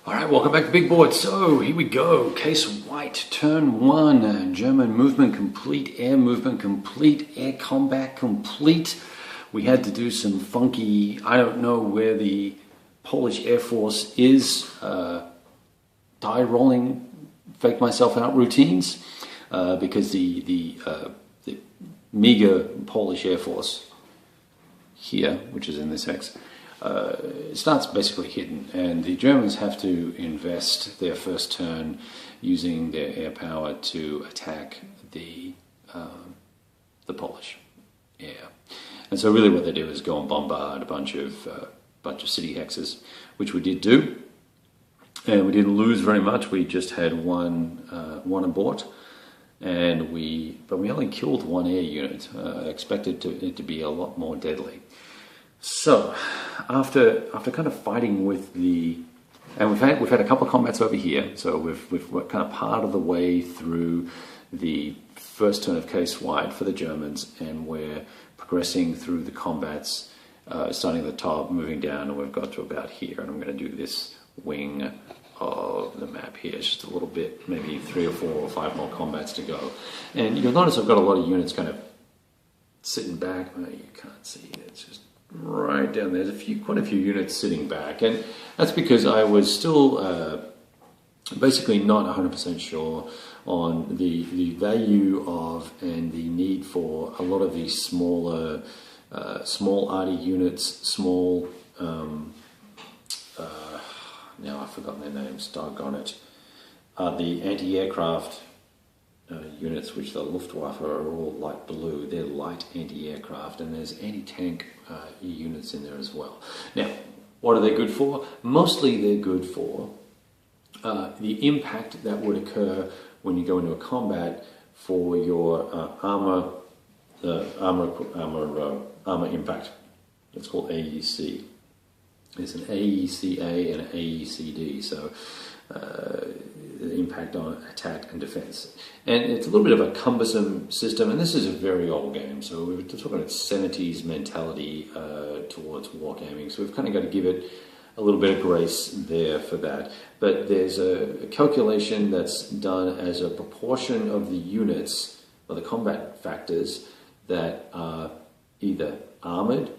All right, welcome back to Big Board. So here we go. Case White, turn one. German movement complete, air movement complete, air combat complete. We had to do some funky, I don't know where the Polish Air Force is, die rolling, fake myself out routines, because the meager Polish Air Force here, which is in this X, it starts basically hidden, and the Germans have to invest their first turn using their air power to attack the Polish air. And so really what they do is go and bombard a bunch of city hexes, which we did do, and we didn't lose very much. We just had one abort, and but we only killed one air unit. I expected it to be a lot more deadly. So, after kind of fighting with and we've had a couple of combats over here. So we're kind of part of the way through the first turn of Case White for the Germans, and we're progressing through the combats, starting at the top, moving down, and we've got to about here. And I'm going to do this wing of the map here. It's just a little bit, maybe 3 or 4 or 5 more combats to go. And you'll notice I've got a lot of units kind of sitting back. Oh, you can't see it. It's just right down there. There's quite a few units sitting back, and that's because I was still basically not 100% sure on the value of and the need for a lot of these smaller, small arty units, small. Now I've forgotten their names. Doggone it. The anti-aircraft units, which the Luftwaffe are all light blue. They're light anti-aircraft, and there's anti-tank units in there as well. Now, what are they good for? Mostly they're good for the impact that would occur when you go into a combat for your armor impact. It's called AEC. There's an AECA and an AECD. So the impact on attack and defense. And it's a little bit of a cumbersome system, and this is a very old game, so we're talking about 70s mentality towards wargaming, so we've kind of got to give it a little bit of grace there for that. But there's a calculation that's done as a proportion of the units, or the combat factors, that are either armoured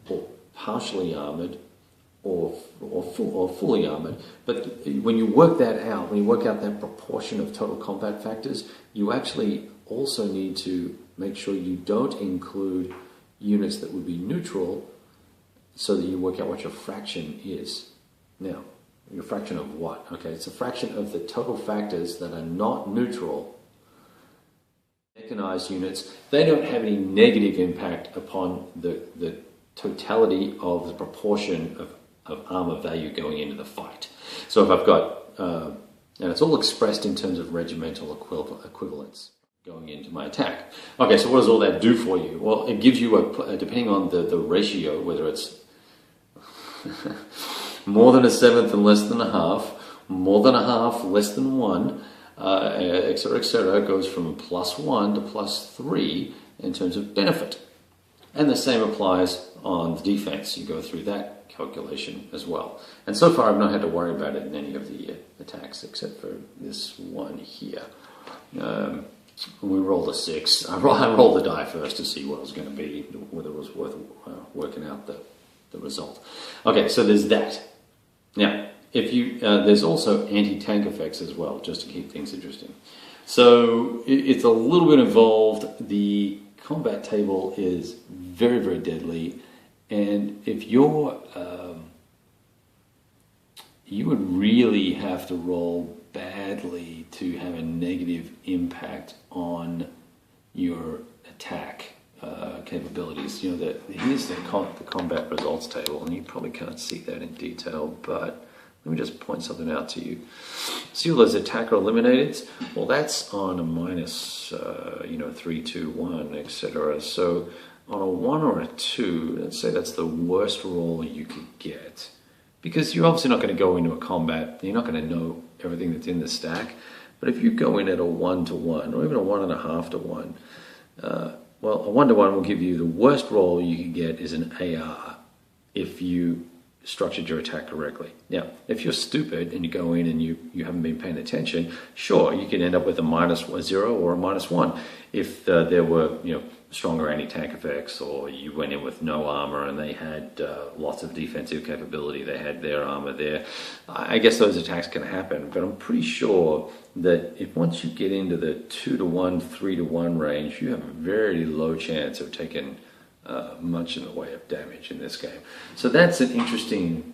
or partially armoured or fully armoured. But when you work that out, when you work out that proportion of total combat factors, you actually also need to make sure you don't include units that would be neutral, so that you work out what your fraction is. Now, your fraction of what? Okay, it's a fraction of the total factors that are not neutral. Mechanized units, they don't have any negative impact upon the totality of the proportion of armor value going into the fight. So if I've got, and it's all expressed in terms of regimental equivalence going into my attack. Okay, so what does all that do for you? Well, it gives you depending on the ratio, whether it's more than a seventh and less than a half, more than a half, less than 1, etc., etc., goes from +1 to +3 in terms of benefit. And the same applies on the defense. You go through that calculation as well. And so far I've not had to worry about it in any of the attacks except for this one here. We rolled a 6. I rolled the die first to see what it was going to be, whether it was worth working out the result. Okay, so there's that. Now, if you there's also anti-tank effects as well, just to keep things interesting. So it's a little bit involved. The combat table is very, very deadly, and if you're you would really have to roll badly to have a negative impact on your attack capabilities. You know, here's the combat results table, and you probably can't see that in detail, but let me just point something out to you. See all those attacker eliminated? Well, that's on a minus, 3, 2, 1, etc. So on a 1 or a 2, let's say that's the worst roll you could get. Because you're obviously not going to go into a combat, you're not going to know everything that's in the stack. But if you go in at a 1 to 1, or even a 1.5 to 1, well, a 1 to 1 will give you the worst roll you can get is an AR if you structured your attack correctly. Now, if you're stupid and you go in and you haven't been paying attention, sure, you can end up with a -0 or a -1. If there were, stronger anti-tank effects, or you went in with no armor and they had lots of defensive capability, they had their armor there, I guess those attacks can happen. But I'm pretty sure that if once you get into the 2-to-1, 3-to-1 range, you have a very low chance of taking much in the way of damage in this game. So that's an interesting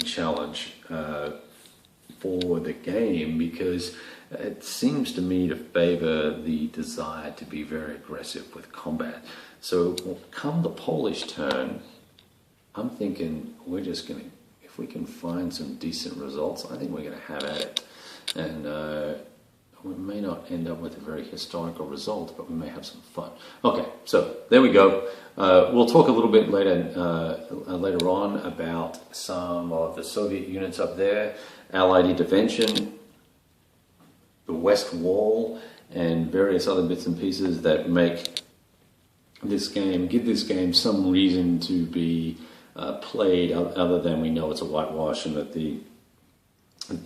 challenge for the game, because it seems to me to favor the desire to be very aggressive with combat. So come the Polish turn, I'm thinking we're just going to, if we can find some decent results, I think we're going to have at it. And we may not end up with a very historical result, but we may have some fun. Okay, so there we go. We'll talk a little bit later on about some of the Soviet units up there, Allied intervention, the West Wall, and various other bits and pieces that make this game, give this game some reason to be played, other than we know it's a whitewash and that the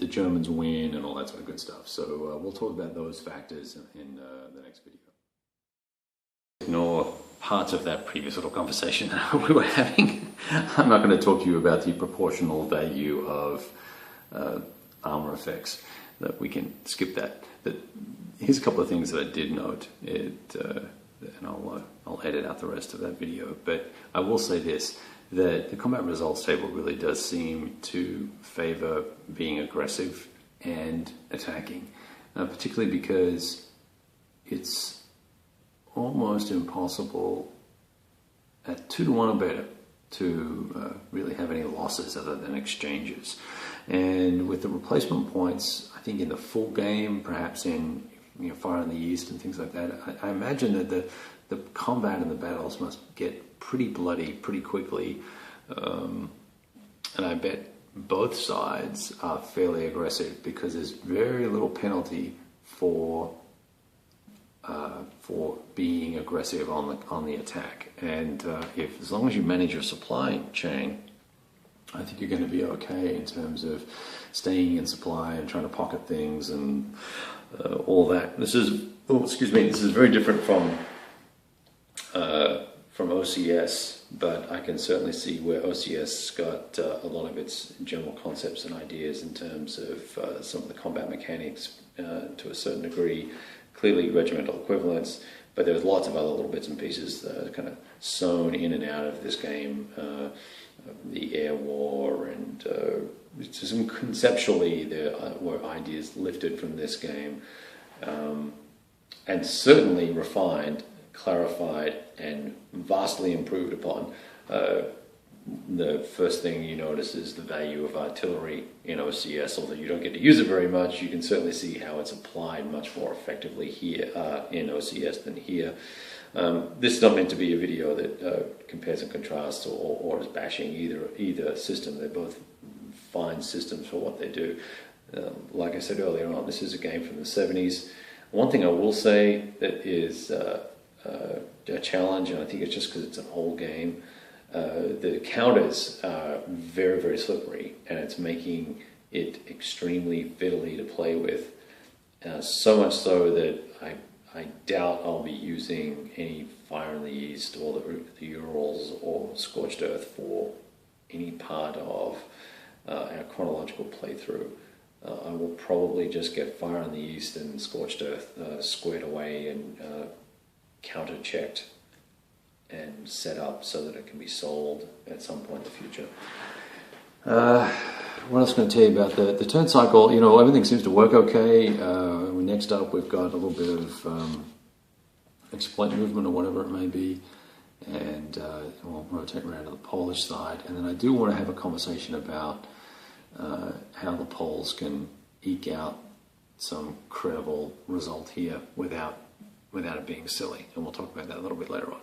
Germans win and all that sort of good stuff. So we'll talk about those factors in the next video. Ignore parts of that previous little conversation we were having. I'm not going to talk to you about the proportional value of armor effects. That we can skip that. But here's a couple of things that I did note. And I'll edit out the rest of that video. But I will say this, that the combat results table really does seem to favor being aggressive and attacking, particularly because it's almost impossible at 2-to-1 or better to really have any losses other than exchanges. And with the replacement points, I think in the full game, perhaps in Fire in the East and things like that, I imagine that the combat and the battles must get pretty bloody pretty quickly. And I bet both sides are fairly aggressive, because there's very little penalty for being aggressive on the attack. And as long as you manage your supply chain, I think you're going to be okay in terms of staying in supply and trying to pocket things and all that. This is very different from OCS, but I can certainly see where OCS got a lot of its general concepts and ideas in terms of some of the combat mechanics to a certain degree. Clearly regimental equivalents, but there's lots of other little bits and pieces kind of sewn in and out of this game. The air war, and some conceptually there were ideas lifted from this game, and certainly refined, clarified, and vastly improved upon. The first thing you notice is the value of artillery in OCS. Although you don't get to use it very much, you can certainly see how it's applied much more effectively here in OCS than here. This is not meant to be a video that compares and contrasts or is bashing either system. They're both fine systems for what they do. Like I said earlier on, this is a game from the 70s. One thing I will say that is a challenge, and I think it's just because it's an old game, the counters are very, very slippery, and it's making it extremely fiddly to play with. So much so that I doubt I'll be using any Fire in the East or the Urals or Scorched Earth for any part of our chronological playthrough. I will probably just get Fire in the East and Scorched Earth squared away and counter-checked and set up so that it can be sold at some point in the future. What else can I tell you about the turn cycle? Everything seems to work okay. Next up, we've got a little bit of exploit movement or whatever it may be, and we'll rotate around to the Polish side. And then I do want to have a conversation about how the Poles can eke out some credible result here without it being silly. And we'll talk about that a little bit later on.